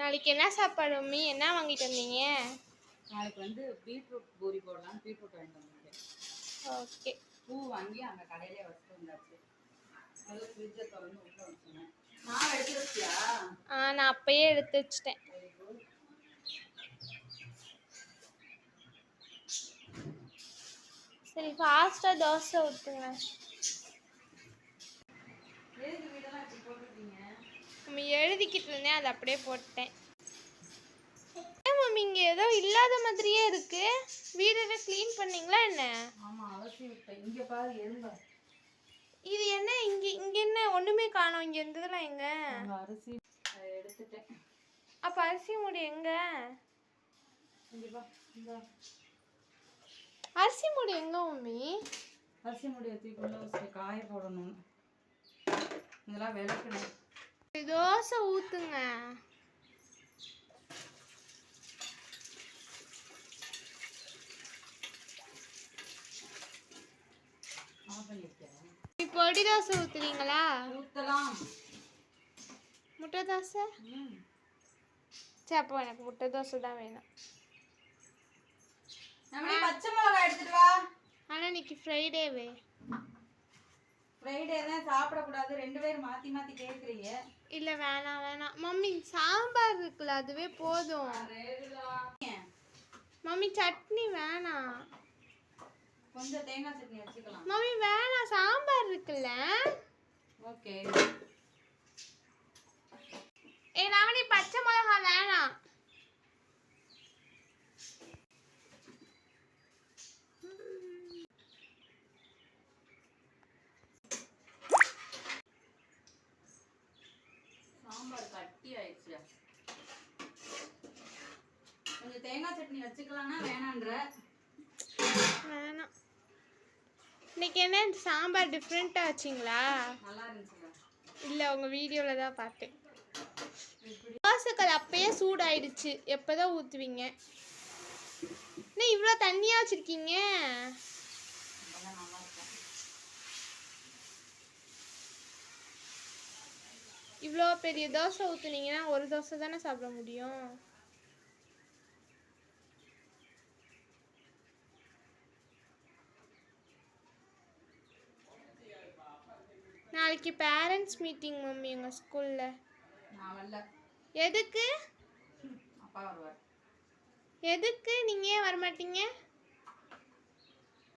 நாளைக்கு என்ன சாப்பாடு மம்மி? என்ன வாங்கிட்டு வந்தீங்க? நாளைக்கு வந்து பீட்ரூட் பூரி போடலாம். பீட்ரூட் வாங்கிட்டு வந்திருக்கேன். ஓகே. பூ வாங்கி அங்க கடையிலே வச்சுட்டு வந்தாச்சு. அது ஃப்ரிட்ஜை திறந்து உள்ள வச்சுனேன். நான் எடுத்து வச்சியா? நான் அப்பயே எடுத்து வச்சிட்டேன். சரி ஃபாஸ்டா தோசை ஊத்துங்க. எதுக்கு வீடெல்லாம் இப்படி போட்டுருக்கீங்க? நம்ம எழுதிக்கிட்டு இருந்தேன், அதை அப்படியே போட்டேன். மம்மி இங்க ஏதோ இல்லாத மாதிரியே இருக்கு. வீடெல்லாம் க்ளீன் பண்ணீங்களா என்ன? ஆமா, அவசியம் விட்டேன். இங்க பாரு எறும்பு. இது என்ன இங்க என்ன ஒண்ணுமே காணோம்? இங்க இருந்ததெல்லாம் எங்க? அரிசி எடுத்துட்டேன். அப்ப அரிசி மூடி எங்க? அரிசி மூடி எங்க மம்மி? அரிசி மூடி தூக்கிக்குள்ள வச்சு காய போடணும். இதெல்லாம் விளக்கணும். தோசை ஊத்துங்க. பொடி தோசை ஊத்துறீங்களா? ஊத்தலாம். முட்டை தோசை? சரி அப்போ எனக்கு முட்டை தோசை தான் வேணும். பச்சை மிளகாய் எடுத்துட்டு வா. ஆனா இன்னைக்கு ஃப்ரைடேவே. ஃப்ரைடே தான் சாப்பிடக்கூடாது. 2 பேரும் மாத்தி மாத்தி கேட்குறீங்க. இல்ல வேணாம் மம்மி, சாம்பார் இருக்குல்ல அதுவே போதும். மம்மி சட்னி வேணாம். கொஞ்சம் தேங்காய் சட்னி வச்சுக்கலாம். மம்மி வேணாம், சாம்பார் இருக்குல்ல. ஓகே. ரமணி பச்சை மிளகா வேணாம். சாம்பார் கட்டி ஆயிடுச்சு. கொஞ்சம் தேங்காய் சட்னி வச்சுக்கலாம்னா வேணான்ற. வேணாம். இன்னைக்கு என்ன சாம்பார் டிஃப்ரெண்டா வச்சிங்களா? நல்லா இருந்துச்சு. இல்ல உங்க வீடியோல தான் பார்த்தேன். தோசைக்கல் அப்பயே சூடாயிடுச்சு. எப்பதான் ஊத்துவீங்க? என்ன இவ்வளோ தண்ணியா வச்சிருக்கீங்க? இவ்வளோ பெரிய தோசை ஊத்துனீங்கன்னா ஒரு தோசை தானே சாப்பிட முடியும். நாளைக்கு பேரண்ட்ஸ் மீட்டிங் மம்மி எங்க ஸ்கூல்ல. நான் வரல. எதுக்கு? அப்பா வருவார். எதுக்கு நீங்க ஏன் வர மாட்டீங்க?